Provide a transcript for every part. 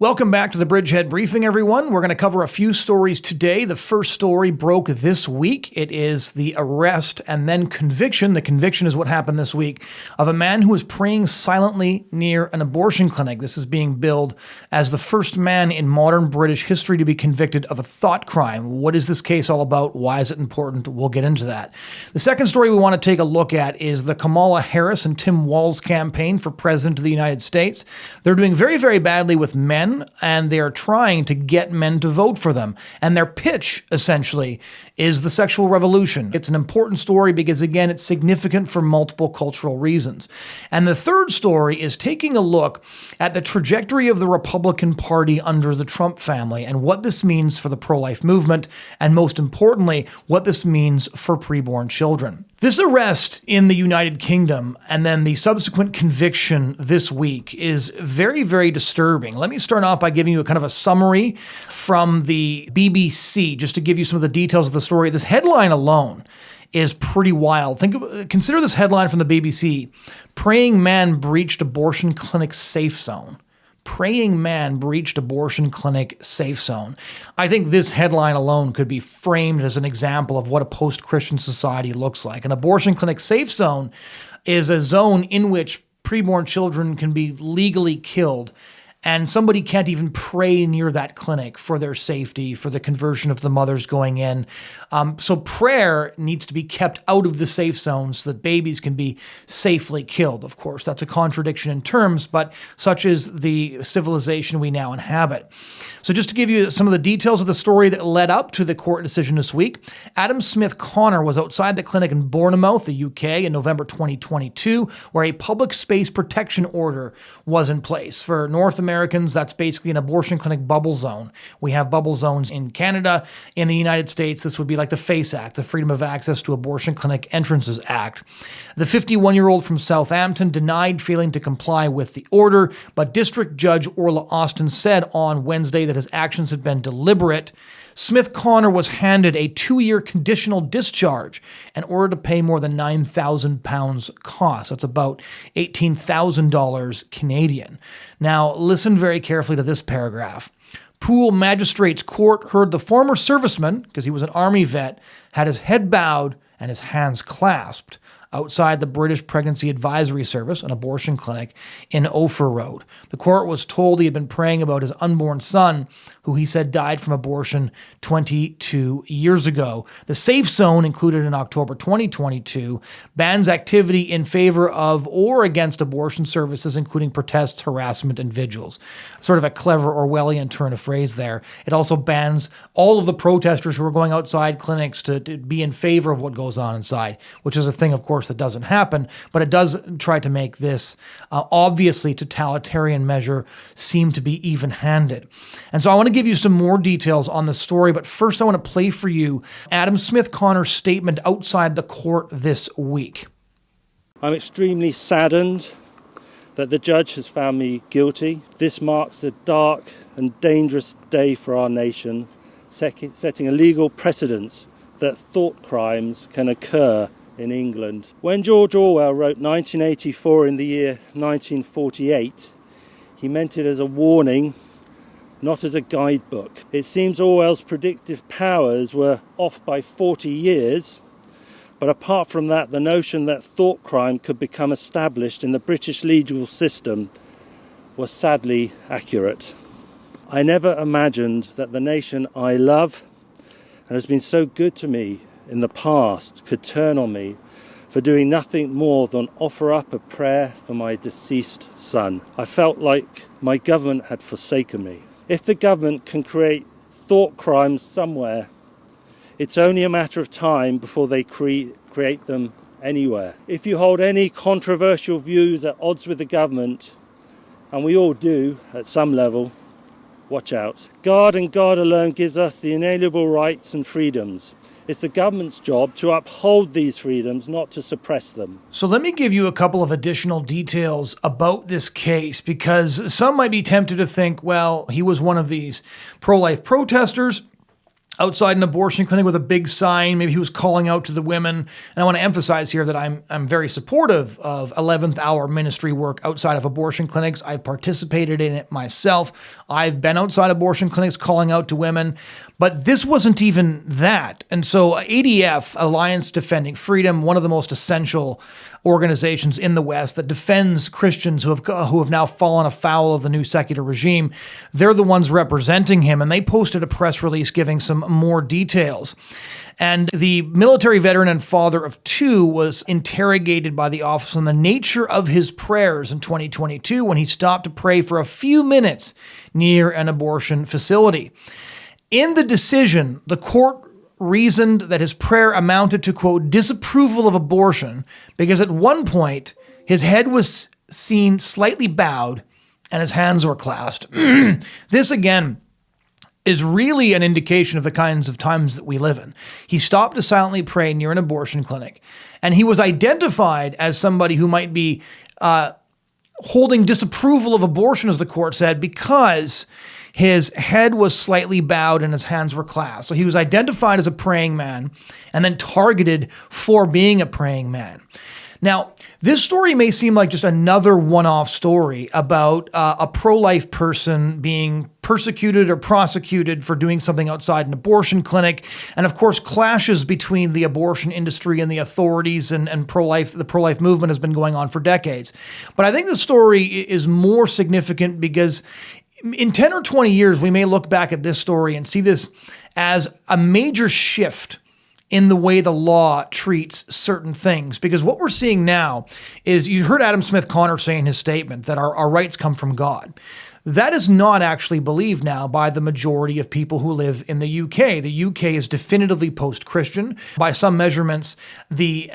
Welcome back to the Bridgehead Briefing, everyone. We're going to cover a few stories today. The first story broke this week. It is the arrest and then conviction. The conviction is what happened this week of a man who was praying silently near an abortion clinic. This is being billed as the first man in modern British history to be convicted of a thought crime. What is this case all about? Why is it important? We'll get into that. The second story we want to take a look at is the Kamala Harris and Tim Walz campaign for president of the United States. They're doing very, very badly with men, and they are trying to get men to vote for them. And their pitch, essentially, is the sexual revolution. It's an important story because, again, it's significant for multiple cultural reasons. And the third story is taking a look at the trajectory of the Republican Party under the Trump family and what this means for the pro-life movement, and most importantly, what this means for preborn children. This arrest in the United Kingdom and then the subsequent conviction this week is very, very disturbing. Let me start off by giving you a kind of a summary from the BBC, just to give you some of the details of the story. This headline alone is pretty wild. Consider this headline from the BBC: "Praying man breached abortion clinic safe zone." Praying man breached abortion clinic safe zone. I think this headline alone could be framed as an example of what a post-Christian society looks like. An abortion clinic safe zone is a zone in which preborn children can be legally killed, and somebody can't even pray near that clinic for their safety, for the conversion of the mothers going in. So prayer needs to be kept out of the safe zone so that babies can be safely killed. Of course, that's a contradiction in terms, but such is the civilization we now inhabit. So just to give you some of the details of the story that led up to the court decision this week, Adam Smith Connor was outside the clinic in Bournemouth, the UK, in November 2022, where a public space protection order was in place. For North Americans, that's basically an abortion clinic bubble zone. We have bubble zones in Canada. In the United States, this would be like the FACE Act, the Freedom of Access to Abortion Clinic Entrances Act. The 51-year-old from Southampton denied failing to comply with the order, but District Judge Orla Austin said on Wednesday that his actions had been deliberate. Smith Connor was handed a 2-year conditional discharge and ordered to pay more than £9,000 costs. That's about $18,000 Canadian. Now, listen very carefully to this paragraph. Poole Magistrates Court heard the former serviceman, because he was an army vet, had his head bowed and his hands clasped outside the British Pregnancy Advisory Service, an abortion clinic in Ophir Road. The court was told he had been praying about his unborn son, who he said died from abortion 22 years ago. The safe zone, included in October 2022, bans activity in favor of or against abortion services, including protests, harassment, and vigils. Sort of a clever Orwellian turn of phrase there. It also bans all of the protesters who are going outside clinics to be in favor of what goes on inside, which is a thing, of course, that doesn't happen, but it does try to make this obviously totalitarian measure seem to be even-handed. And so I want to give you some more details on the story, but first I want to play for you Adam Smith Connor's statement outside the court this week. I'm extremely saddened that the judge has found me guilty. This marks a dark and dangerous day for our nation, setting a legal precedent that thought crimes can occur in England. When George Orwell wrote 1984 in the year 1948, he meant it as a warning, not as a guidebook. It seems Orwell's predictive powers were off by 40 years, but apart from that, the notion that thought crime could become established in the British legal system was sadly accurate. I never imagined that the nation I love and has been so good to me in the past could turn on me for doing nothing more than offer up a prayer for my deceased son. I felt like my government had forsaken me. If the government can create thought crimes somewhere, it's only a matter of time before they create them anywhere. If you hold any controversial views at odds with the government, and we all do at some level, watch out. God and God alone gives us the inalienable rights and freedoms. It's the government's job to uphold these freedoms, not to suppress them. So let me give you a couple of additional details about this case, because some might be tempted to think, well, he was one of these pro-life protesters. outside an abortion clinic with a big sign. Maybe he was calling out to the women. And I want to emphasize here that I'm very supportive of 11th hour ministry work outside of abortion clinics. I've participated in it myself. I've been outside abortion clinics calling out to women, but this wasn't even that. And so ADF, Alliance Defending Freedom, one of the most essential organizations in the West that defends Christians who have now fallen afoul of the new secular regime, they're the ones representing him, and they posted a press release giving some more details. And the military veteran and father of two was interrogated by the office on the nature of his prayers in 2022 when he stopped to pray for a few minutes near an abortion facility. In the decision, the court reasoned that his prayer amounted to, quote, disapproval of abortion because at one point his head was seen slightly bowed and his hands were clasped. This, again, is really an indication of the kinds of times that we live in. He stopped to silently pray near an abortion clinic, and he was identified as somebody who might be holding disapproval of abortion, as the court said, because his head was slightly bowed and his hands were clasped. So he was identified as a praying man and then targeted for being a praying man. Now, this story may seem like just another one-off story about a pro-life person being persecuted or prosecuted for doing something outside an abortion clinic, and of course clashes between the abortion industry and the authorities and pro-life. The pro-life movement has been going on for decades. But I think the story is more significant because in 10 or 20 years, we may look back at this story and see this as a major shift in the way the law treats certain things. Because what we're seeing now is, you heard Adam Smith Connor say in his statement that our rights come from God. That is not actually believed now by the majority of people who live in the UK. The UK is definitively post-Christian. By some measurements, the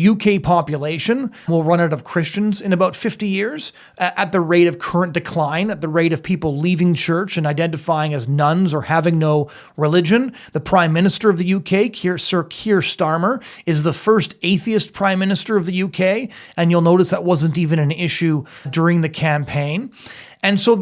UK population will run out of Christians in about 50 years at the rate of current decline, at the rate of people leaving church and identifying as nuns or having no religion. The Prime Minister of the UK, Sir Keir Starmer, is the first atheist Prime Minister of the UK, and you'll notice that wasn't even an issue during the campaign. And so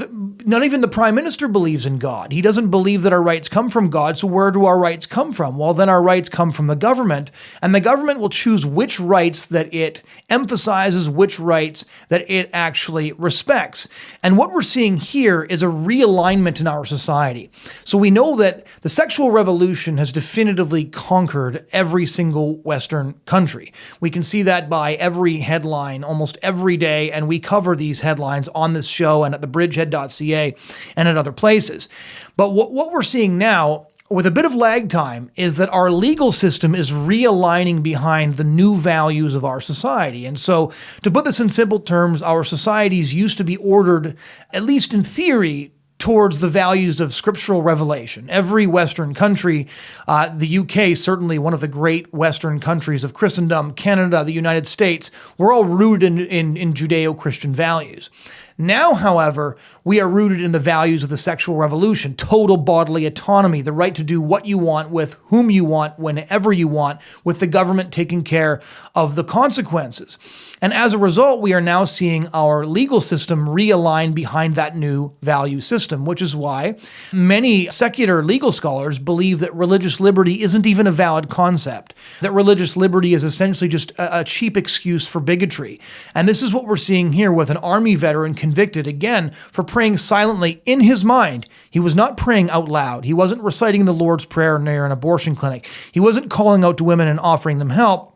not even the Prime Minister believes in God. He doesn't believe that our rights come from God. So where do our rights come from? Well, then our rights come from the government, and the government will choose which rights that it emphasizes, which rights that it actually respects. And what we're seeing here is a realignment in our society. So we know that the sexual revolution has definitively conquered every single Western country. We can see that by every headline almost every day, and we cover these headlines on this show and at the Bridgehead.ca and at other places. But what we're seeing now, with a bit of lag time, is that our legal system is realigning behind the new values of our society. And so, to put this in simple terms, our societies used to be ordered, at least in theory, towards the values of scriptural revelation. Every Western country, the UK, certainly one of the great Western countries of Christendom, Canada, the United States, we're all rooted in Judeo-Christian values. Now, however, we are rooted in the values of the sexual revolution, total bodily autonomy, the right to do what you want with whom you want, whenever you want, with the government taking care of the consequences. And as a result, we are now seeing our legal system realign behind that new value system, which is why many secular legal scholars believe that religious liberty isn't even a valid concept, that religious liberty is essentially just a cheap excuse for bigotry. And this is what we're seeing here with an Army veteran convicted, again, for praying silently in his mind. He was not praying out loud. He wasn't reciting the Lord's Prayer near an abortion clinic. He wasn't calling out to women and offering them help.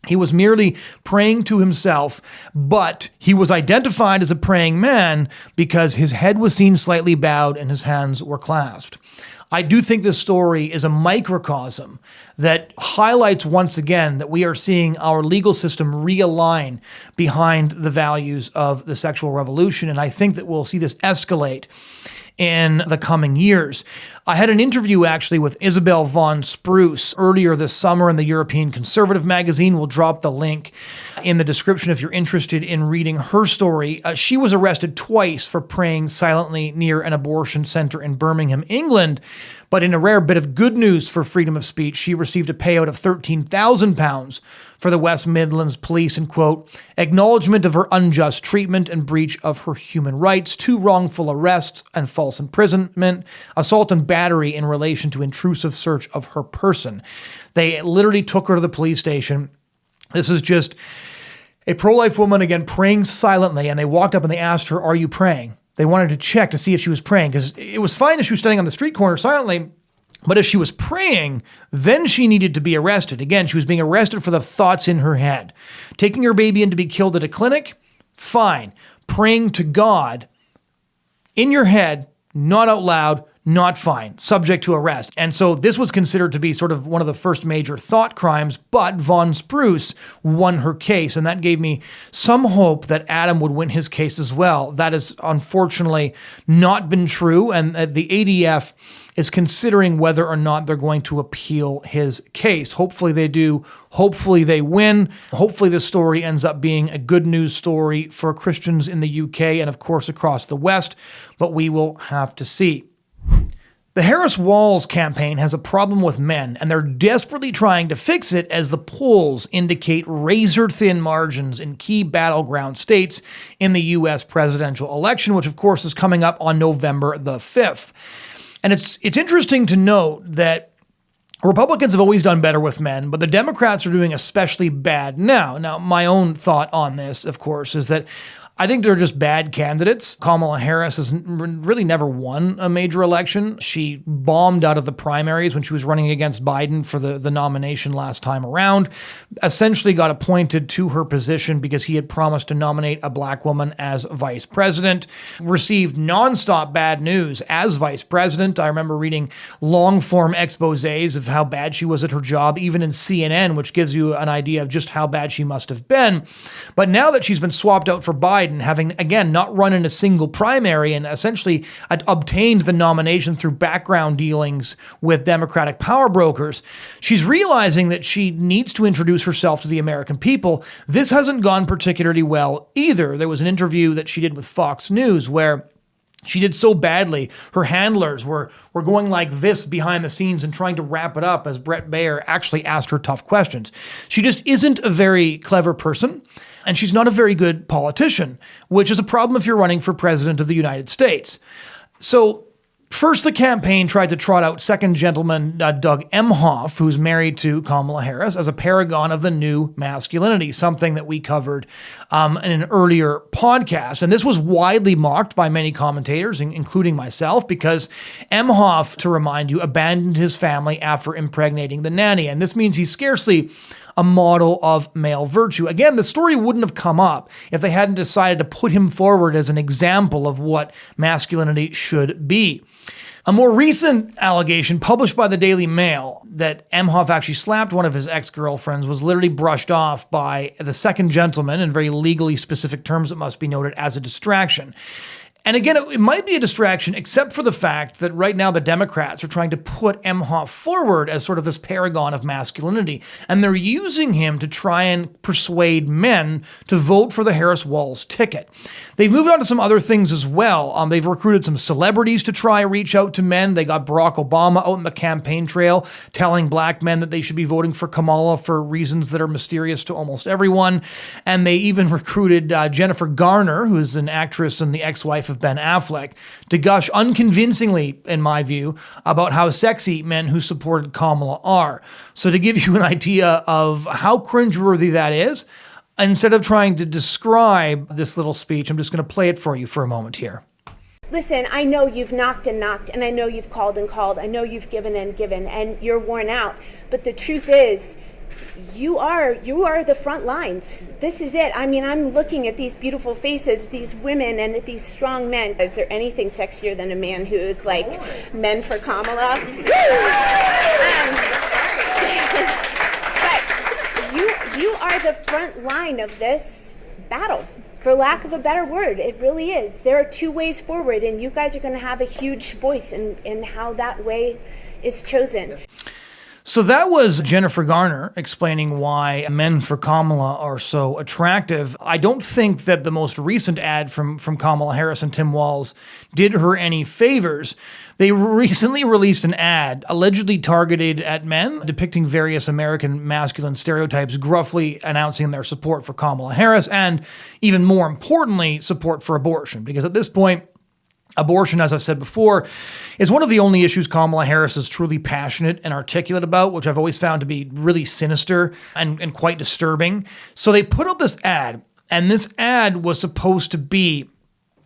He was merely praying to himself, but he was identified as a praying man because his head was seen slightly bowed and his hands were clasped. I do think this story is a microcosm that highlights once again that we are seeing our legal system realign behind the values of the sexual revolution, and I think that we'll see this escalate in the coming years. I had an interview actually with Isabel von Spruce earlier this summer in the European Conservative magazine. We'll drop the link in the description if you're interested in reading her story. She was arrested twice for praying silently near an abortion center in Birmingham, England. But in a rare bit of good news for freedom of speech, she received a payout of £13,000 for the West Midlands Police in, quote, acknowledgement of her unjust treatment and breach of her human rights, 2 wrongful arrests and false imprisonment, assault and battery in relation to intrusive search of her person. They literally took her to the police station. This is just a pro-life woman, again, praying silently, and they walked up and they asked her, are you praying? They wanted to check to see if she was praying, because it was fine if she was standing on the street corner silently, but if she was praying, then she needed to be arrested. Again, she was being arrested for the thoughts in her head. Taking her baby in to be killed at a clinic, fine. Praying to God in your head, not out loud, not fine, subject to arrest. And so this was considered to be sort of one of the first major thought crimes, but Von Spruce won her case, and that gave me some hope that Adam would win his case as well. That has unfortunately not been true, and the ADF is considering whether or not they're going to appeal his case. Hopefully they do. Hopefully they win. Hopefully this story ends up being a good news story for Christians in the UK and, of course, across the West, but we will have to see. The Harris-Walz campaign has a problem with men, and they're desperately trying to fix it as the polls indicate razor-thin margins in key battleground states in the U.S. presidential election, which, of course, is coming up on November the 5th. And it's interesting to note that Republicans have always done better with men, but the Democrats are doing especially bad now. Now, my own thought on this, of course, is that I think they're just bad candidates. Kamala Harris has really never won a major election. She bombed out of the primaries when she was running against Biden for the nomination last time around, essentially got appointed to her position because he had promised to nominate a black woman as vice president, received nonstop bad news as vice president. I remember reading long-form exposés of how bad she was at her job, even in CNN, which gives you an idea of just how bad she must have been. But now that she's been swapped out for Biden, having, again, not run in a single primary and essentially obtained the nomination through background dealings with Democratic power brokers, she's realizing that she needs to introduce herself to the American people. This hasn't gone particularly well either. There was an interview that she did with Fox News where she did so badly, her handlers were going like this behind the scenes and trying to wrap it up as Brett Baer actually asked her tough questions. She just isn't a very clever person, and she's not a very good politician, which is a problem if you're running for president of the United States. So first, the campaign tried to trot out second gentleman Doug Emhoff, who's married to Kamala Harris, as a paragon of the new masculinity, something that we covered in an earlier podcast. And this was widely mocked by many commentators, including myself, because Emhoff, to remind you, abandoned his family after impregnating the nanny. And this means he's scarcely a model of male virtue. Again, the story wouldn't have come up if they hadn't decided to put him forward as an example of what masculinity should be. A more recent allegation published by the Daily Mail that Emhoff actually slapped one of his ex-girlfriends was literally brushed off by the second gentleman, in very legally specific terms, it must be noted, as a distraction. And again, it might be a distraction, except for the fact that right now the Democrats are trying to put Emhoff forward as sort of this paragon of masculinity. And they're using him to try and persuade men to vote for the Harris-Walz ticket. They've moved on to some other things as well. They've recruited some celebrities to try and reach out to men. They got Barack Obama out in the campaign trail telling black men that they should be voting for Kamala for reasons that are mysterious to almost everyone. And they even recruited Jennifer Garner, who's an actress and the ex-wife of Ben Affleck, to gush unconvincingly, in my view, about how sexy men who supported Kamala are. So to give you an idea of how cringeworthy that is, instead of trying to describe this little speech, I'm just going to play it for you for a moment here. Listen, I know you've knocked, and I know you've called and called. I know you've given and given, and you're worn out. But the truth is, you are the front lines. This is it. I mean, I'm looking at these beautiful faces, these women, and these strong men. Is there anything sexier than a man who is like men for Kamala? But you are the front line of this battle, for lack of a better word. It really is. There are two ways forward, and you guys are going to have a huge voice in how that way is chosen. So that was Jennifer Garner explaining why men for Kamala are so attractive. I don't think that the most recent ad from Kamala Harris and Tim Walz did her any favors. They recently released an ad allegedly targeted at men, depicting various American masculine stereotypes, gruffly announcing their support for Kamala Harris and, even more importantly, support for abortion. Because at this point, abortion, as I've said before, is one of the only issues Kamala Harris is truly passionate and articulate about, which I've always found to be really sinister and quite disturbing. So they put up this ad, and this ad was supposed to be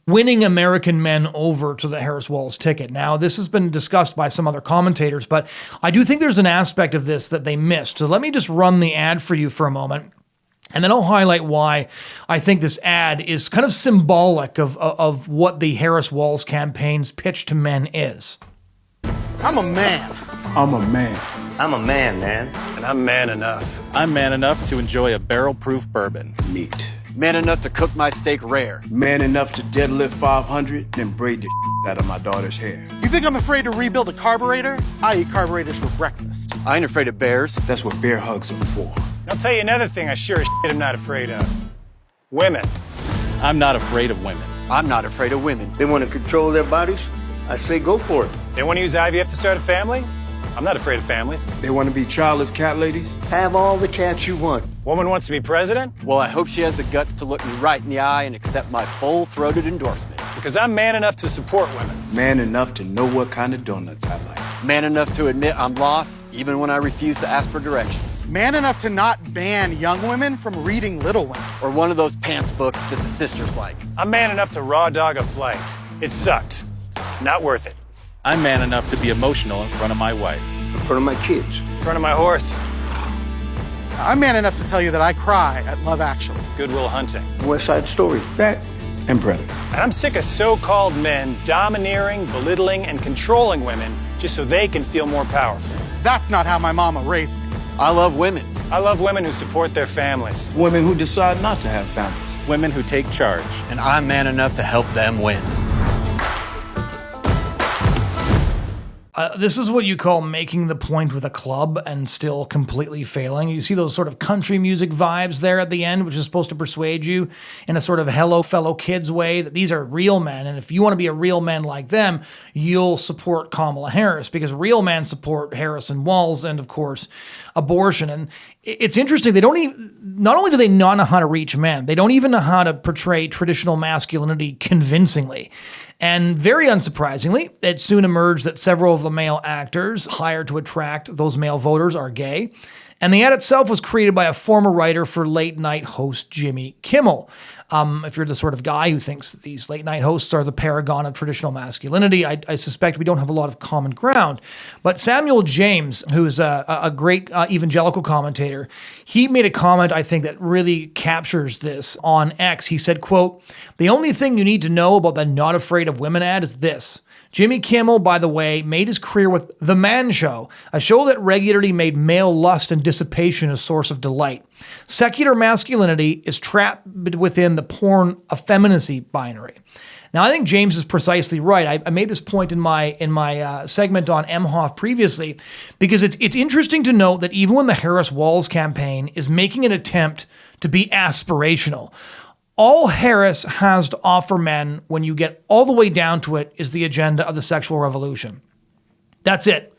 winning American men over to the Harris-Walz ticket. Now, this has been discussed by some other commentators, but I do think there's an aspect of this that they missed. So let me just run the ad for you for a moment. And then I'll highlight why I think this ad is kind of symbolic of what the Harris-Walz campaign's pitch to men is. I'm a man. I'm a man. I'm a man, man. And I'm man enough. I'm man enough to enjoy a barrel-proof bourbon. Neat. Man enough to cook my steak rare. Man enough to deadlift 500, then braid the out of my daughter's hair. You think I'm afraid to rebuild a carburetor? I eat carburetors for breakfast. I ain't afraid of bears. That's what bear hugs are for. I'll tell you another thing I sure as shit am not afraid of. Women. I'm not afraid of women. I'm not afraid of women. They want to control their bodies? I say go for it. They want to use IVF to start a family? I'm not afraid of families. They want to be childless cat ladies? Have all the cats you want. Woman wants to be president? Well, I hope she has the guts to look me right in the eye and accept my full-throated endorsement. Because I'm man enough to support women. Man enough to know what kind of donuts I like. Man enough to admit I'm lost, even when I refuse to ask for directions. Man enough to not ban young women from reading Little Women. Or one of those pants books that the sisters like. I'm man enough to raw dog a flight. It sucked. Not worth it. I'm man enough to be emotional in front of my wife. In front of my kids. In front of my horse. I'm man enough to tell you that I cry at Love Actually. Good Will Hunting. West Side Story. That and Predator. And I'm sick of so-called men domineering, belittling, and controlling women just so they can feel more powerful. That's not how my mama raised me. I love women. I love women who support their families. Women who decide not to have families. Women who take charge. And I'm man enough to help them win. This is what you call making the point with a club and still completely failing. You see those sort of country music vibes there at the end, which is supposed to persuade you in a sort of hello fellow kids way that these are real men. And if you want to be a real man like them, you'll support Kamala Harris because real men support Harris and Walz and, of course, abortion. And it's interesting. They don't even, not only do they not know how to reach men, they don't even know how to portray traditional masculinity convincingly. And very unsurprisingly, it soon emerged that several of the male actors hired to attract those male voters are gay. And the ad itself was created by a former writer for late night host Jimmy Kimmel. If you're the sort of guy who thinks that these late night hosts are the paragon of traditional masculinity, I suspect we don't have a lot of common ground. But Samuel James, who is a great evangelical commentator, he made a comment, I think, that really captures this on X. He said, quote, "The only thing you need to know about the Not Afraid of Women ad is this. Jimmy Kimmel, by the way, made his career with The Man Show, a show that regularly made male lust and dissipation a source of delight. Secular masculinity is trapped within the porn effeminacy binary." Now, I think James is precisely right. I made this point in my segment on Emhoff previously, because it's interesting to note that even when the Harris-Walz campaign is making an attempt to be aspirational, all Harris has to offer men, when you get all the way down to it, is the agenda of the sexual revolution. That's it.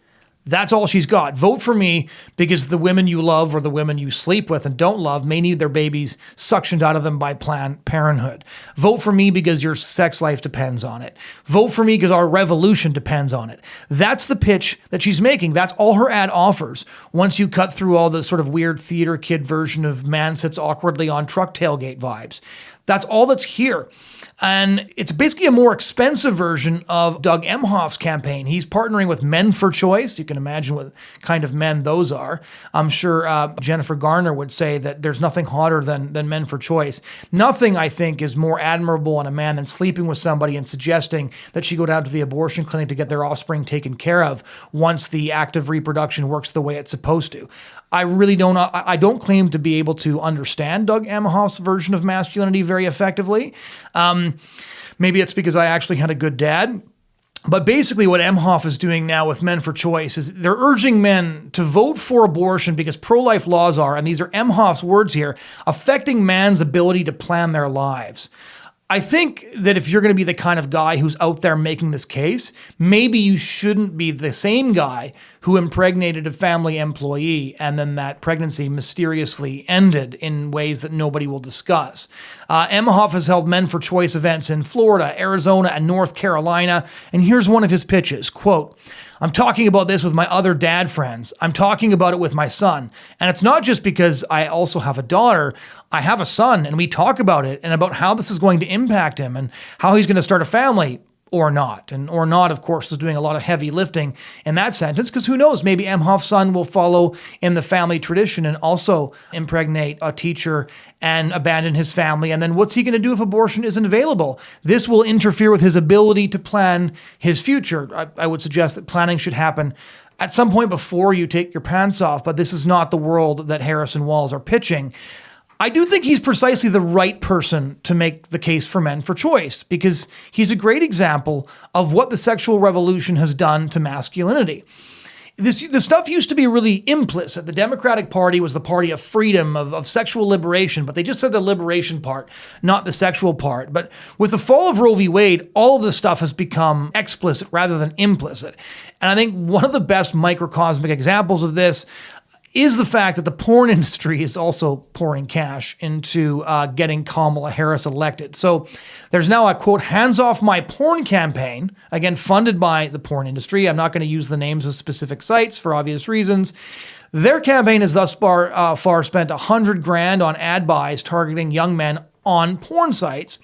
That's all she's got. Vote for me because the women you love or the women you sleep with and don't love may need their babies suctioned out of them by Planned Parenthood. Vote for me because your sex life depends on it. Vote for me because our revolution depends on it. That's the pitch that she's making. That's all her ad offers. Once you cut through all the sort of weird theater kid version of man sits awkwardly on truck tailgate vibes. That's all that's here. And it's basically a more expensive version of Doug Emhoff's campaign. He's partnering with Men for Choice. You can imagine what kind of men those are. I'm sure Jennifer Garner would say that there's nothing hotter than Men for Choice. Nothing, I think, is more admirable in a man than sleeping with somebody and suggesting that she go down to the abortion clinic to get their offspring taken care of once the act of reproduction works the way it's supposed to. I don't claim to be able to understand Doug Emhoff's version of masculinity very effectively. Maybe it's because I actually had a good dad. But basically what Emhoff is doing now with Men for Choice is they're urging men to vote for abortion because pro-life laws are, and these are Emhoff's words here, affecting man's ability to plan their lives. I think that if you're going to be the kind of guy who's out there making this case, maybe you shouldn't be the same guy who impregnated a family employee and then that pregnancy mysteriously ended in ways that nobody will discuss. Emhoff has held Men for Choice events in Florida, Arizona, and North Carolina, and here's one of his pitches, quote, "I'm talking about this with my other dad friends. I'm talking about it with my son. And it's not just because I also have a daughter. I have a son, and we talk about it and about how this is going to impact him and how he's going to start a family or not." And or not, of course, is doing a lot of heavy lifting in that sentence because who knows, maybe Emhoff's son will follow in the family tradition and also impregnate a teacher and abandon his family. And then what's he going to do if abortion isn't available? This will interfere with his ability to plan his future. I would suggest that planning should happen at some point before you take your pants off, but this is not the world that Harris and Walz are pitching. I do think he's precisely the right person to make the case for Men for Choice because he's a great example of what the sexual revolution has done to masculinity. This stuff used to be really implicit. The Democratic Party was the party of freedom, of sexual liberation, but they just said the liberation part, not the sexual part. But with the fall of Roe v. Wade, all of this stuff has become explicit rather than implicit. And I think one of the best microcosmic examples of this is the fact that the porn industry is also pouring cash into getting Kamala Harris elected. So there's now a, quote, "hands off my porn" campaign, again, funded by the porn industry. I'm not going to use the names of specific sites for obvious reasons. Their campaign has thus far spent $100,000 on ad buys targeting young men on porn sites.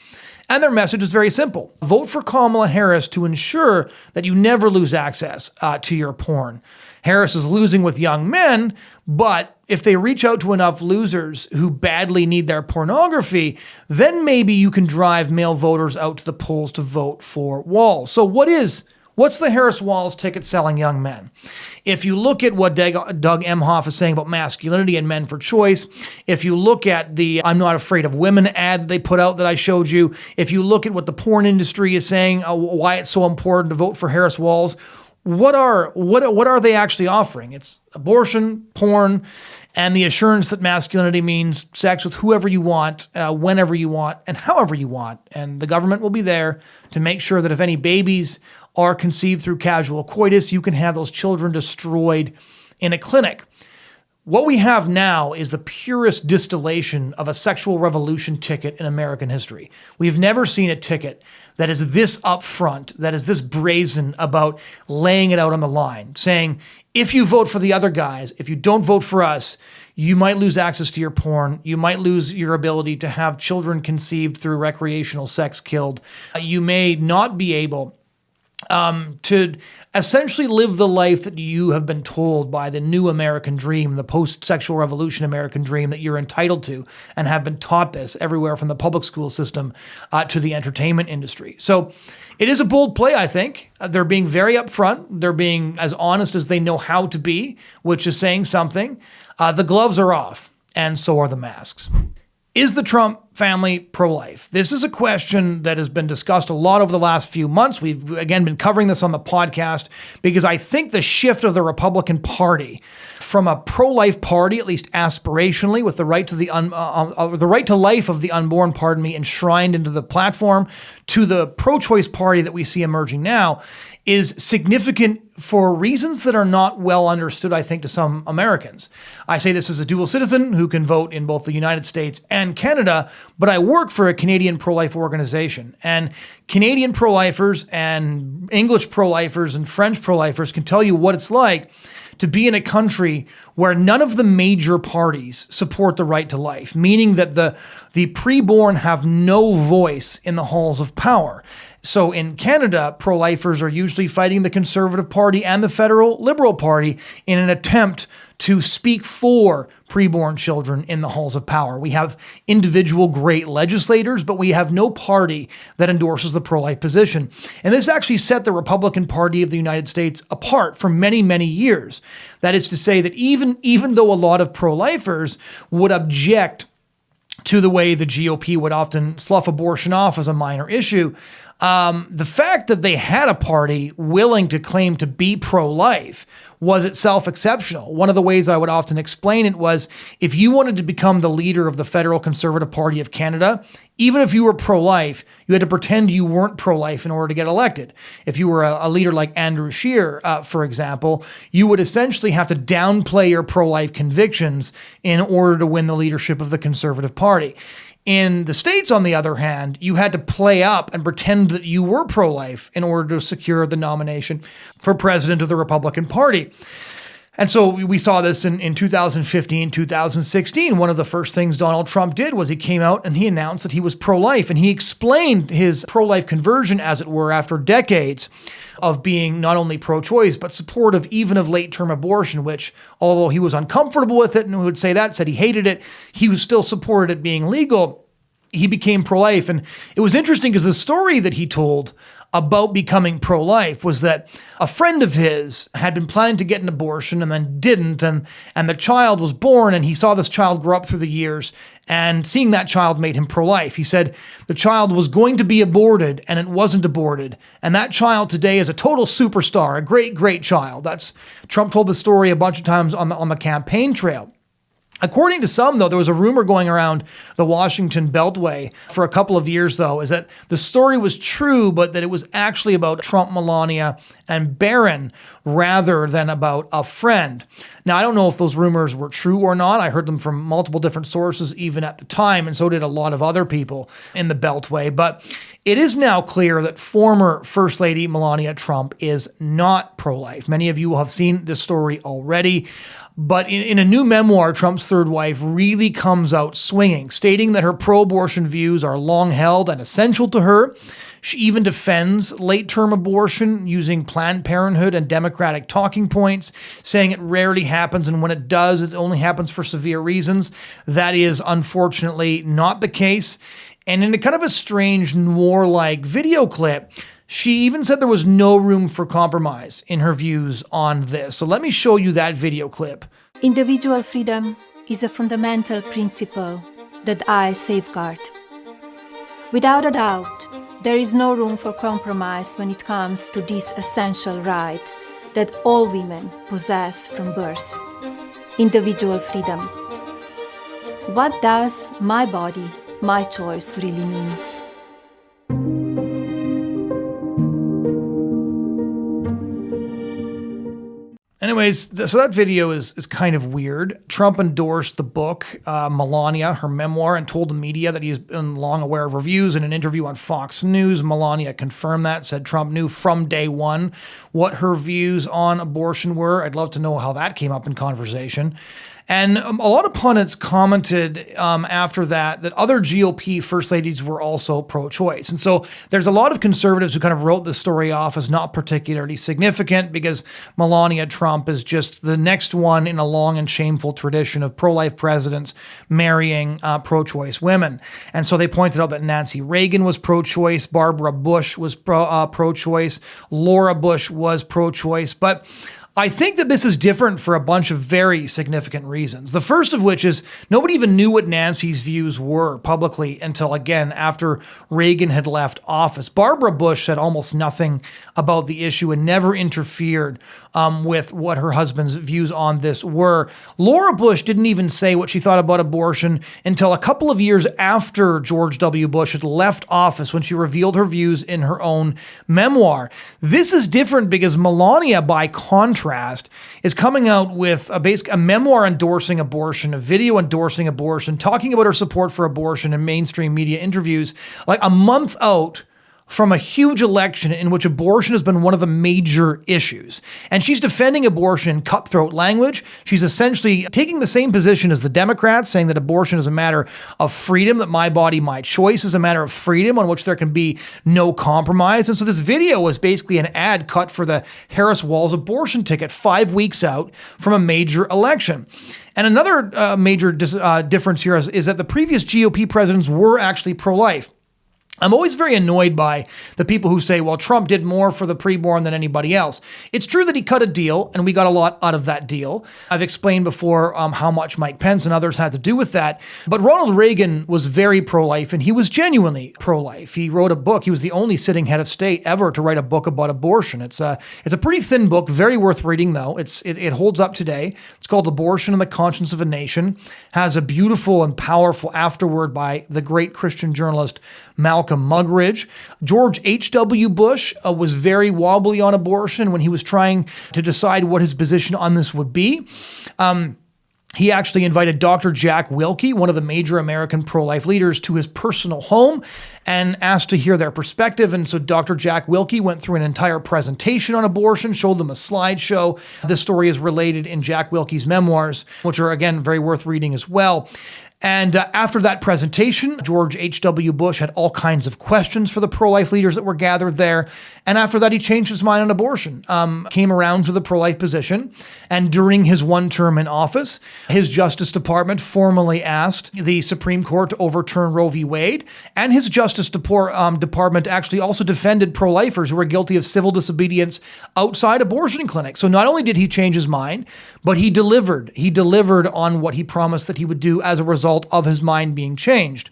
And their message is very simple. Vote for Kamala Harris to ensure that you never lose access to your porn. Harris is losing with young men, but if they reach out to enough losers who badly need their pornography, then maybe you can drive male voters out to the polls to vote for Walz. So what's the Harris-Walz ticket selling young men? If you look at what Doug Emhoff is saying about masculinity and Men for Choice, if you look at the "I'm not afraid of women" ad that they put out that I showed you, if you look at what the porn industry is saying, why it's so important to vote for Harris-Walz, what are they actually offering? It's abortion, porn, and the assurance that masculinity means sex with whoever you want, whenever you want, and however you want. And the government will be there to make sure that if any babies are conceived through casual coitus, you can have those children destroyed in a clinic. What we have now is the purest distillation of a sexual revolution ticket in American history. We've never seen a ticket that is this upfront, that is this brazen about laying it out on the line, saying, if you vote for the other guys, if you don't vote for us, you might lose access to your porn. You might lose your ability to have children conceived through recreational sex killed. You may not be able to essentially live the life that you have been told by the new American dream, the post-sexual revolution American dream that you're entitled to and have been taught this everywhere from the public school system to the entertainment industry. So it is a bold play, I think. They're being very upfront. They're being as honest as they know how to be, which is saying something. The gloves are off, and so are the masks. Is the Trump family pro-life? This is a question that has been discussed a lot over the last few months. We've, again, been covering this on the podcast because I think the shift of the Republican Party from a pro-life party, at least aspirationally, with the right to the right to life of the unborn, enshrined into the platform, to the pro-choice party that we see emerging now, is significant for reasons that are not well understood, I think, to some Americans. I say this as a dual citizen who can vote in both the United States and Canada, but I work for a Canadian pro-life organization. And Canadian pro-lifers and English pro-lifers and French pro-lifers can tell you what it's like to be in a country where none of the major parties support the right to life, meaning that the preborn have no voice in the halls of power. So in Canada, pro-lifers are usually fighting the Conservative Party and the federal Liberal Party in an attempt to speak for preborn children in the halls of power. We have individual great legislators, but we have no party that endorses the pro-life position. And this actually set the Republican Party of the United States apart for many, many years. That is to say that even though a lot of pro-lifers would object to the way the GOP would often slough abortion off as a minor issue, The fact that they had a party willing to claim to be pro-life was itself exceptional. One of the ways I would often explain it was, if you wanted to become the leader of the Federal Conservative Party of Canada, even if you were pro-life, you had to pretend you weren't pro-life in order to get elected. If you were a leader like Andrew Scheer, for example, you would essentially have to downplay your pro-life convictions in order to win the leadership of the Conservative Party. In the States, on the other hand, you had to play up and pretend that you were pro-life in order to secure the nomination for president of the Republican Party. And so we saw this in 2015, 2016. One of the first things Donald Trump did was he came out and he announced that he was pro-life, and he explained his pro-life conversion, as it were, after decades of being not only pro-choice, but supportive even of late-term abortion, which, although he was uncomfortable with it and would say that, said he hated it, he was still supported it being legal. He became pro-life. And it was interesting because the story that he told about becoming pro-life was that a friend of his had been planning to get an abortion and then didn't, and the child was born, and he saw this child grow up through the years, and seeing that child made him pro-life. He said the child was going to be aborted, and it wasn't aborted, and that child today is a total superstar, a great, great child. Trump told the story a bunch of times on the campaign trail. According to some, though, there was a rumor going around the Washington Beltway for a couple of years, though, is that the story was true, but that it was actually about Trump, Melania, and Barron rather than about a friend. Now, I don't know if those rumors were true or not. I heard them from multiple different sources even at the time, and so did a lot of other people in the Beltway. But it is now clear that former First Lady Melania Trump is not pro-life. Many of you will have seen this story already. But in a new memoir, Trump's third wife really comes out swinging, stating that her pro-abortion views are long held and essential to her. She even defends late-term abortion using Planned Parenthood and Democratic talking points, saying it rarely happens, and when it does, it only happens for severe reasons. That is, unfortunately, not the case. And in a kind of a strange noir-like video clip, she even said there was no room for compromise in her views on this. So let me show you that video clip. Individual freedom is a fundamental principle that I safeguard. Without a doubt, there is no room for compromise when it comes to this essential right that all women possess from birth: individual freedom. What does my body, my choice really mean? Anyways, so that video is kind of weird. Trump endorsed the book, Melania, her memoir, and told the media that he has been long aware of reviews. In an interview on Fox News, Melania confirmed that, said Trump knew from day one what her views on abortion were. I'd love to know how that came up in conversation. And a lot of pundits commented after that other GOP first ladies were also pro-choice. And so there's a lot of conservatives who kind of wrote this story off as not particularly significant because Melania Trump is just the next one in a long and shameful tradition of pro-life presidents marrying pro-choice women. And so they pointed out that Nancy Reagan was pro-choice, Barbara Bush was pro-choice, Laura Bush was pro-choice, but I think that this is different for a bunch of very significant reasons. The first of which is nobody even knew what Nancy's views were publicly until, again, after Reagan had left office. Barbara Bush said almost nothing about the issue and never interfered with what her husband's views on this were. Laura Bush didn't even say what she thought about abortion until a couple of years after George W. Bush had left office, when she revealed her views in her own memoir. This is different because Melania, by contrast, is coming out with a memoir endorsing abortion, a video endorsing abortion, talking about her support for abortion in mainstream media interviews, like a month out from a huge election in which abortion has been one of the major issues. And she's defending abortion in cutthroat language. She's essentially taking the same position as the Democrats, saying that abortion is a matter of freedom, that my body, my choice is a matter of freedom on which there can be no compromise. And so this video was basically an ad cut for the Harris-Walz abortion ticket 5 weeks out from a major election. And another major difference here is that the previous GOP presidents were actually pro-life. I'm always very annoyed by the people who say, well, Trump did more for the preborn than anybody else. It's true that he cut a deal, and we got a lot out of that deal. I've explained before how much Mike Pence and others had to do with that. But Ronald Reagan was very pro-life, and he was genuinely pro-life. He wrote a book. He was the only sitting head of state ever to write a book about abortion. It's a pretty thin book, very worth reading, though. It holds up today. It's called Abortion and the Conscience of a Nation. Has a beautiful and powerful afterword by the great Christian journalist Malcolm Muggeridge. George H.W. Bush was very wobbly on abortion when he was trying to decide what his position on this would be. He actually invited Dr. Jack Wilkie, one of the major American pro-life leaders, to his personal home and asked to hear their perspective. And so Dr. Jack Wilkie went through an entire presentation on abortion, showed them a slideshow. This story is related in Jack Wilkie's memoirs, which are, again, very worth reading as well. And after that presentation, George H.W. Bush had all kinds of questions for the pro-life leaders that were gathered there. And after that, he changed his mind on abortion, came around to the pro-life position. And during his one term in office, his Justice Department formally asked the Supreme Court to overturn Roe v. Wade. And his Justice Department actually also defended pro-lifers who were guilty of civil disobedience outside abortion clinics. So not only did he change his mind, but he delivered. He delivered on what he promised that he would do as a result of his mind being changed.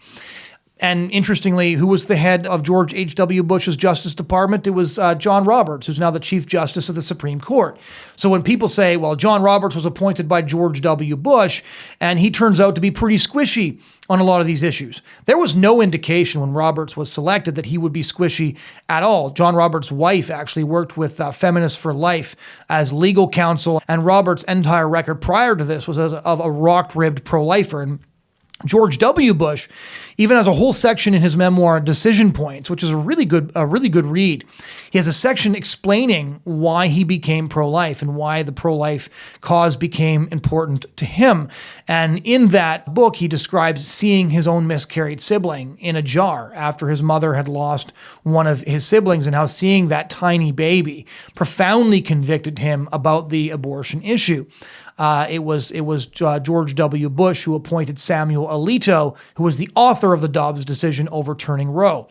And interestingly, who was the head of George H.W. Bush's Justice Department? It was John Roberts, who's now the Chief Justice of the Supreme Court. So when people say, well, John Roberts was appointed by George W. Bush, and he turns out to be pretty squishy on a lot of these issues, there was no indication when Roberts was selected that he would be squishy at all. John Roberts' wife actually worked with Feminists for Life as legal counsel, and Roberts' entire record prior to this was of a rock-ribbed pro-lifer. And George W. Bush even has a whole section in his memoir, Decision Points, which is a really good read. He has a section explaining why he became pro-life and why the pro-life cause became important to him. And in that book, he describes seeing his own miscarried sibling in a jar after his mother had lost one of his siblings, and how seeing that tiny baby profoundly convicted him about the abortion issue. It was George W. Bush who appointed Samuel Alito, who was the author of the Dobbs decision overturning Roe.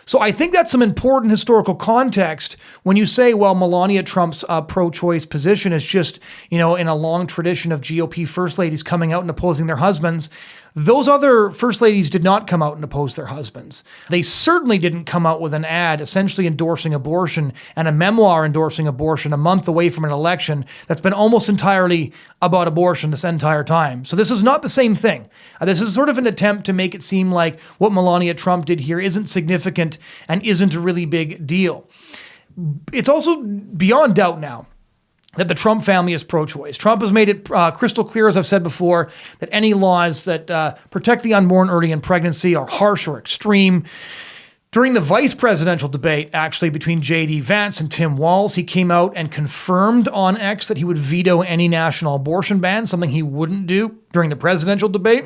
So I think that's some important historical context when you say, well, Melania Trump's pro-choice position is just, in a long tradition of GOP first ladies coming out and opposing their husbands. Those other first ladies did not come out and oppose their husbands. They certainly didn't come out with an ad essentially endorsing abortion and a memoir endorsing abortion a month away from an election that's been almost entirely about abortion this entire time. So this is not the same thing. This is sort of an attempt to make it seem like what Melania Trump did here isn't significant and isn't a really big deal. It's also beyond doubt now that the Trump family is pro-choice. Trump has made it crystal clear, as I've said before, that any laws that protect the unborn early in pregnancy are harsh or extreme. During the vice presidential debate, actually, between J.D. Vance and Tim Walz, he came out and confirmed on X that he would veto any national abortion ban, something he wouldn't do during the presidential debate.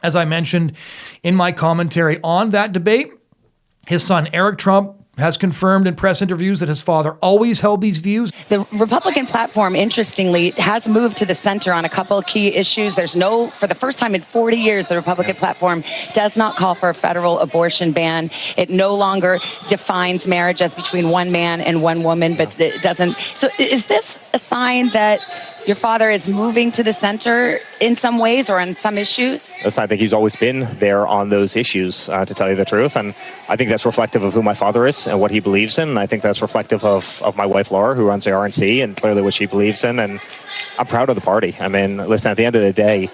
As I mentioned in my commentary on that debate, his son Eric Trump has confirmed in press interviews that his father always held these views. The Republican platform, interestingly, has moved to the center on a couple of key issues. For the first time in 40 years, the Republican platform does not call for a federal abortion ban. It no longer defines marriage as between one man and one woman, but it doesn't. So is this a sign that your father is moving to the center in some ways or on some issues? Yes, I think he's always been there on those issues, to tell you the truth. And I think that's reflective of who my father is and what he believes in. And I think that's reflective of my wife, Laura, who runs the RNC, and clearly what she believes in. And I'm proud of the party. I mean, listen, at the end of the day,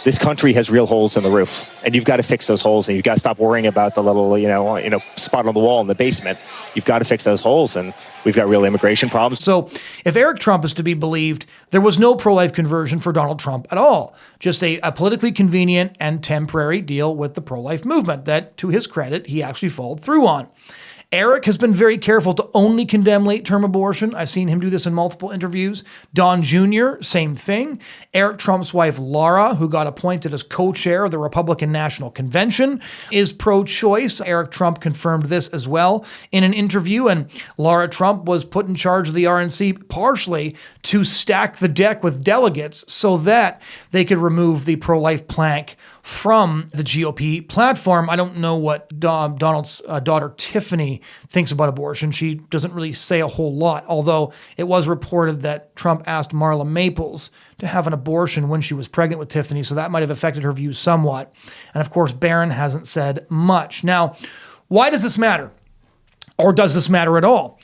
this country has real holes in the roof, and you've got to fix those holes, and you've got to stop worrying about the little, spot on the wall in the basement. You've got to fix those holes, and we've got real immigration problems. So if Eric Trump is to be believed, there was no pro-life conversion for Donald Trump at all. Just a politically convenient and temporary deal with the pro-life movement that, to his credit, he actually followed through on. Eric has been very careful to only condemn late-term abortion. I've seen him do this in multiple interviews. Don Jr., same thing. Eric Trump's wife, Laura, who got appointed as co-chair of the Republican National Convention, is pro-choice. Eric Trump confirmed this as well in an interview, and Laura Trump was put in charge of the RNC partially to stack the deck with delegates so that they could remove the pro-life plank from the GOP platform. I don't know what Donald's daughter Tiffany thinks about abortion. She doesn't really say a whole lot, although it was reported that Trump asked Marla Maples to have an abortion when she was pregnant with Tiffany, so that might have affected her views somewhat. And of course, Barron hasn't said much. Now, why does this matter? Or does this matter at all?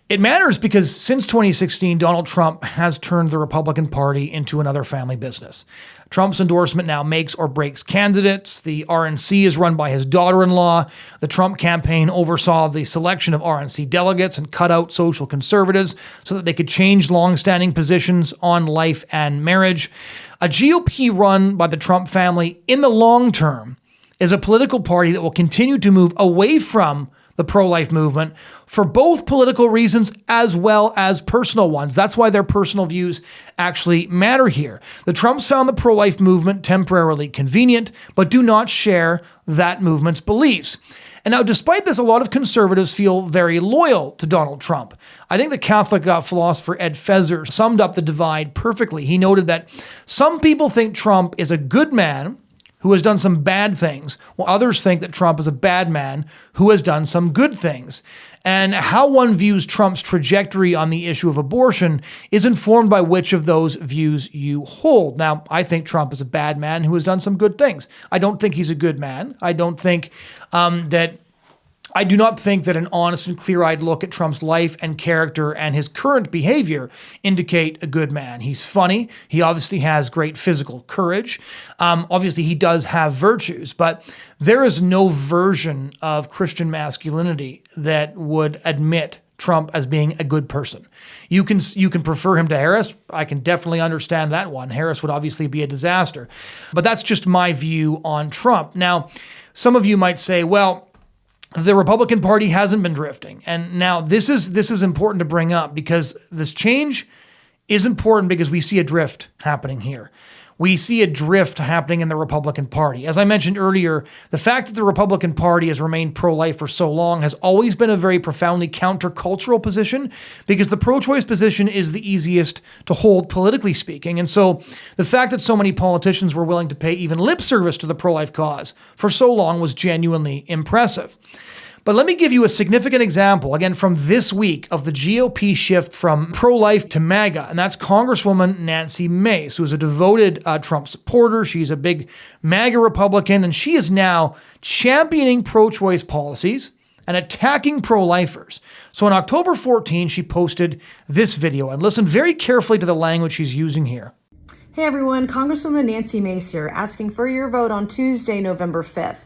It matters because since 2016, Donald Trump has turned the Republican Party into another family business. Trump's endorsement now makes or breaks candidates. The RNC is run by his daughter-in-law. The Trump campaign oversaw the selection of RNC delegates and cut out social conservatives so that they could change long-standing positions on life and marriage. A GOP run by the Trump family in the long term is a political party that will continue to move away from the pro-life movement for both political reasons as well as personal ones. That's why their personal views actually matter here. The Trumps found the pro-life movement temporarily convenient, but do not share that movement's beliefs. And now, despite this, a lot of conservatives feel very loyal to Donald Trump. I think the Catholic philosopher Ed Feser summed up the divide perfectly. He noted that some people think Trump is a good man who has done some bad things, while others think that Trump is a bad man who has done some good things. And how one views Trump's trajectory on the issue of abortion is informed by which of those views you hold. Now, I think Trump is a bad man who has done some good things. I don't think he's a good man. I do not think that an honest and clear-eyed look at Trump's life and character and his current behavior indicate a good man. He's funny. He obviously has great physical courage. Obviously, he does have virtues, but there is no version of Christian masculinity that would admit Trump as being a good person. You can prefer him to Harris. I can definitely understand that one. Harris would obviously be a disaster. But that's just my view on Trump. Now, some of you might say, well, the Republican Party hasn't been drifting. And now this is important to bring up because this change is important because we see a drift happening here. We see a drift happening in the Republican Party. As I mentioned earlier, the fact that the Republican Party has remained pro-life for so long has always been a very profoundly countercultural position because the pro-choice position is the easiest to hold politically speaking. And so the fact that so many politicians were willing to pay even lip service to the pro-life cause for so long was genuinely impressive. But let me give you a significant example, again, from this week of the GOP shift from pro-life to MAGA, and that's Congresswoman Nancy Mace, who is a devoted Trump supporter. She's a big MAGA Republican, and she is now championing pro-choice policies and attacking pro-lifers. So on October 14, she posted this video, and listen very carefully to the language she's using here. Hey everyone, Congresswoman Nancy Mace here, asking for your vote on Tuesday, November 5th.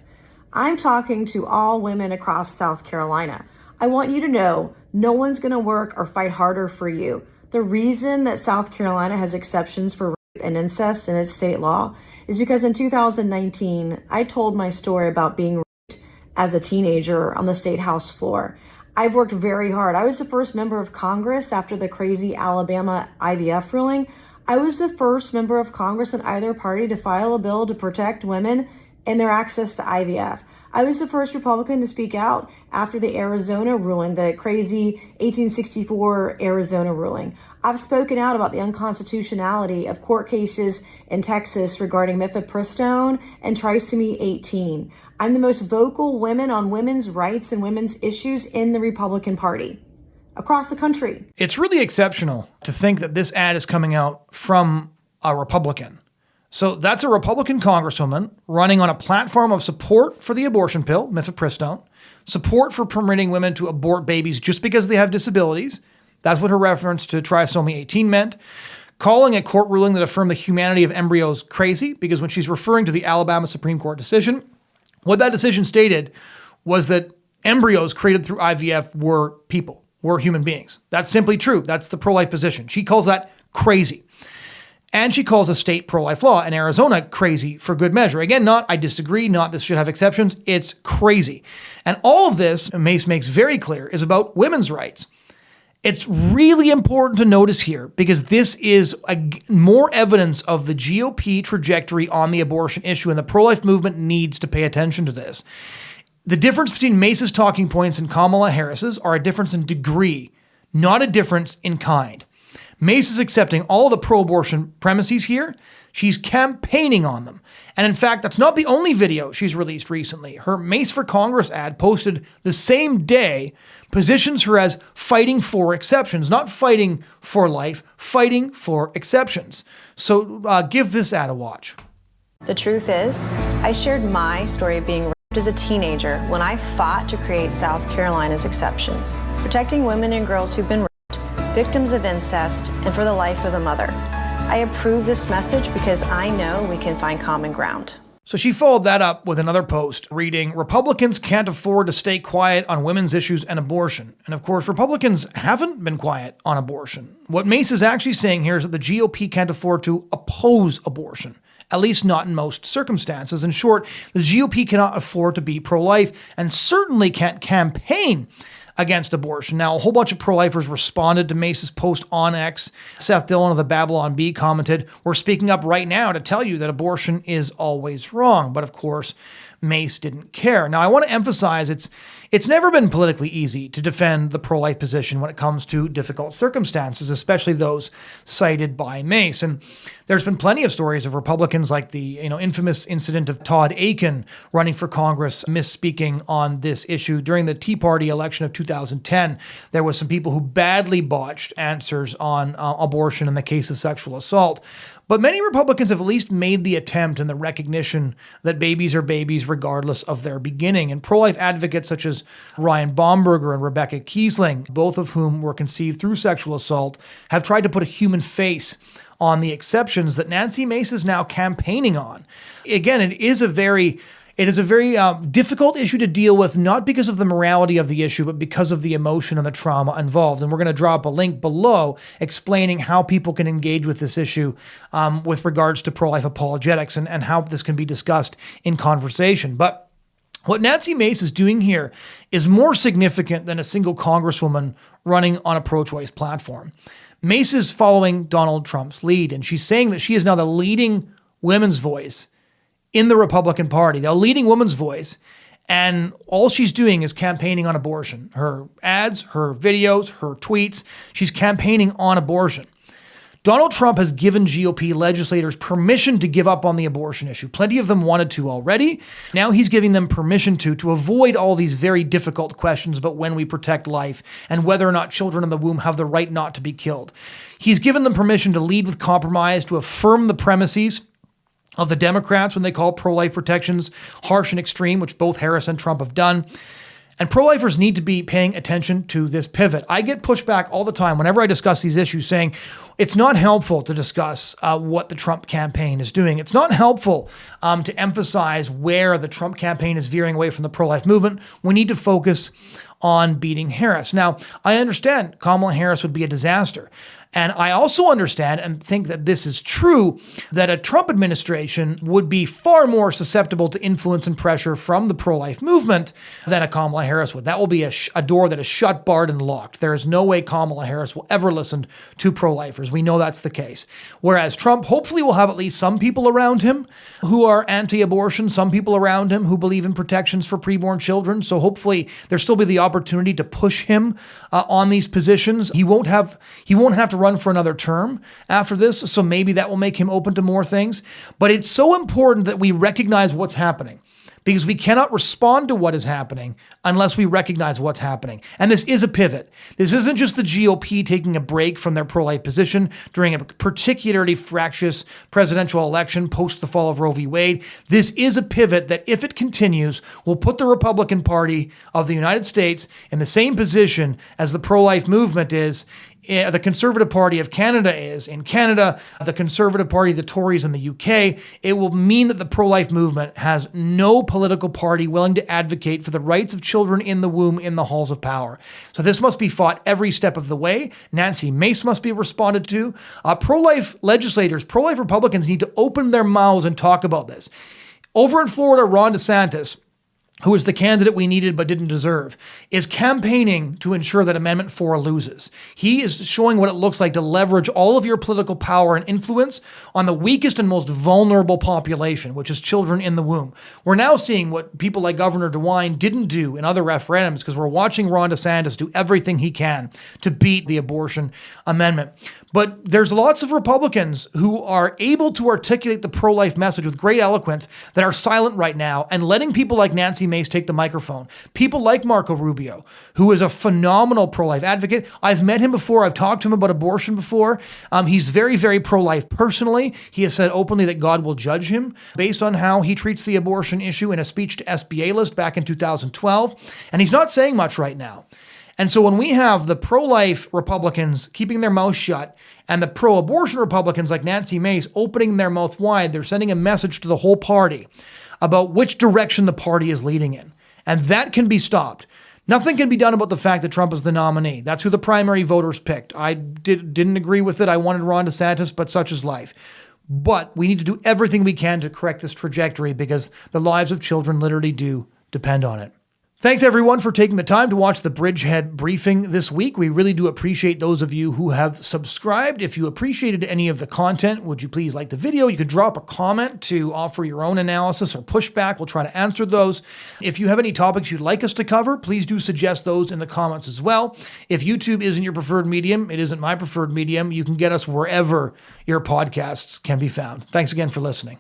I'm talking to all women across South Carolina. I want you to know no one's going to work or fight harder for you. The reason that South Carolina has exceptions for rape and incest in its state law is because in 2019, I told my story about being raped as a teenager on the state house floor. I've worked very hard. I was the first member of Congress after the crazy Alabama IVF ruling. I was the first member of Congress in either party to file a bill to protect women and their access to IVF. I was the first Republican to speak out after the Arizona ruling, the crazy 1864 Arizona ruling. I've spoken out about the unconstitutionality of court cases in Texas regarding mifepristone and trisomy 18. I'm the most vocal woman on women's rights and women's issues in the Republican Party across the country. It's really exceptional to think that this ad is coming out from a Republican. So that's a Republican congresswoman running on a platform of support for the abortion pill, mifepristone, support for permitting women to abort babies just because they have disabilities. That's what her reference to trisomy 18 meant. Calling a court ruling that affirmed the humanity of embryos crazy, because when she's referring to the Alabama Supreme Court decision, what that decision stated was that embryos created through IVF were people, were human beings. That's simply true. That's the pro-life position. She calls that crazy. And she calls a state pro-life law in Arizona crazy for good measure. Again, not I disagree, not this should have exceptions. It's crazy. And all of this, Mace makes very clear, is about women's rights. It's really important to notice here because this is more evidence of the GOP trajectory on the abortion issue, and the pro-life movement needs to pay attention to this. The difference between Mace's talking points and Kamala Harris's are a difference in degree, not a difference in kind. Mace is accepting all the pro-abortion premises here. She's campaigning on them. And in fact, that's not the only video she's released recently. Her Mace for Congress ad posted the same day positions her as fighting for exceptions, not fighting for life, fighting for exceptions. So give this ad a watch. The truth is, I shared my story of being raped as a teenager when I fought to create South Carolina's exceptions, protecting women and girls who've been raped, victims of incest, and for the life of the mother. I approve this message because I know we can find common ground. So she followed that up with another post reading, Republicans can't afford to stay quiet on women's issues and abortion. And of course, Republicans haven't been quiet on abortion. What Mace is actually saying here is that the GOP can't afford to oppose abortion, at least not in most circumstances. In short, the GOP cannot afford to be pro-life and certainly can't campaign against abortion. Now, a whole bunch of pro-lifers responded to Mace's post on X. Seth Dillon of the Babylon Bee commented, "We're speaking up right now to tell you that abortion is always wrong." But of course, Mace didn't care. Now, I want to emphasize it's never been politically easy to defend the pro-life position when it comes to difficult circumstances, especially those cited by Mace. And there's been plenty of stories of Republicans like the infamous incident of Todd Akin running for Congress misspeaking on this issue during the Tea Party election of 2010. There was some people who badly botched answers on abortion in the case of sexual assault. But many Republicans have at least made the attempt in the recognition that babies are babies regardless of their beginning. And pro-life advocates such as Ryan Baumberger and Rebecca Kiesling, both of whom were conceived through sexual assault, have tried to put a human face on the exceptions that Nancy Mace is now campaigning on. Again, it is a very difficult issue to deal with, not because of the morality of the issue, but because of the emotion and the trauma involved. And we're going to drop a link below explaining how people can engage with this issue with regards to pro-life apologetics and how this can be discussed in conversation. But what Nancy Mace is doing here is more significant than a single congresswoman running on a pro-choice platform. Mace is following Donald Trump's lead, and she's saying that she is now the leading women's voice in the Republican Party, the leading woman's voice, and all she's doing is campaigning on abortion. Her ads, her videos, her tweets, she's campaigning on abortion. Donald Trump has given GOP legislators permission to give up on the abortion issue. Plenty of them wanted to already. Now he's giving them permission to avoid all these very difficult questions about when we protect life and whether or not children in the womb have the right not to be killed. He's given them permission to lead with compromise, to affirm the premises of the Democrats when they call pro-life protections harsh and extreme, which both Harris and Trump have done. And pro-lifers need to be paying attention to this pivot. I get pushback all the time whenever I discuss these issues saying it's not helpful to discuss what the Trump campaign is doing. It's not helpful to emphasize where the Trump campaign is veering away from the pro-life movement. We need to focus on beating Harris. Now, I understand Kamala Harris would be a disaster. And I also understand and think that this is true, that a Trump administration would be far more susceptible to influence and pressure from the pro-life movement than a Kamala Harris would. That will be a door that is shut, barred, and locked. There is no way Kamala Harris will ever listen to pro-lifers. We know that's the case. Whereas Trump hopefully will have at least some people around him who are anti-abortion, some people around him who believe in protections for preborn children. So hopefully there'll still be the opportunity to push him on these positions. He won't have to run for another term after this, so maybe that will make him open to more things. But it's so important that we recognize what's happening, because we cannot respond to what is happening unless we recognize what's happening. And this is a pivot. This isn't just the GOP taking a break from their pro-life position during a particularly fractious presidential election post the fall of Roe v. Wade. This is a pivot that, if it continues, will put the Republican Party of the United States in the same position as the pro-life movement is, the Conservative Party of Canada is in Canada, the Conservative Party, the Tories in the UK. It will mean that the pro-life movement has no political party willing to advocate for the rights of children in the womb in the halls of power. So this must be fought every step of the way. Nancy Mace must be responded to. Pro-life legislators, pro-life Republicans need to open their mouths and talk about this. Over in Florida, Ron DeSantis, who is the candidate we needed but didn't deserve, is campaigning to ensure that Amendment 4 loses. He is showing what it looks like to leverage all of your political power and influence on the weakest and most vulnerable population, which is children in the womb. We're now seeing what people like Governor DeWine didn't do in other referendums, because we're watching Ron DeSantis do everything he can to beat the abortion amendment. But there's lots of Republicans who are able to articulate the pro-life message with great eloquence that are silent right now and letting people like Nancy Mace take the microphone. People like Marco Rubio, who is a phenomenal pro-life advocate. I've met him before. I've talked to him about abortion before. He's very, very pro-life personally. He has said openly that God will judge him based on how he treats the abortion issue in a speech to SBA list back in 2012. And he's not saying much right now. And so when we have the pro-life Republicans keeping their mouth shut and the pro-abortion Republicans like Nancy Mace opening their mouth wide, they're sending a message to the whole party about which direction the party is leading in. And that can be stopped. Nothing can be done about the fact that Trump is the nominee. That's who the primary voters picked. I didn't agree with it. I wanted Ron DeSantis, but such is life. But we need to do everything we can to correct this trajectory because the lives of children literally do depend on it. Thanks, everyone, for taking the time to watch the Bridgehead briefing this week. We really do appreciate those of you who have subscribed. If you appreciated any of the content, would you please like the video? You could drop a comment to offer your own analysis or pushback. We'll try to answer those. If you have any topics you'd like us to cover, please do suggest those in the comments as well. If YouTube isn't your preferred medium, it isn't my preferred medium, you can get us wherever your podcasts can be found. Thanks again for listening.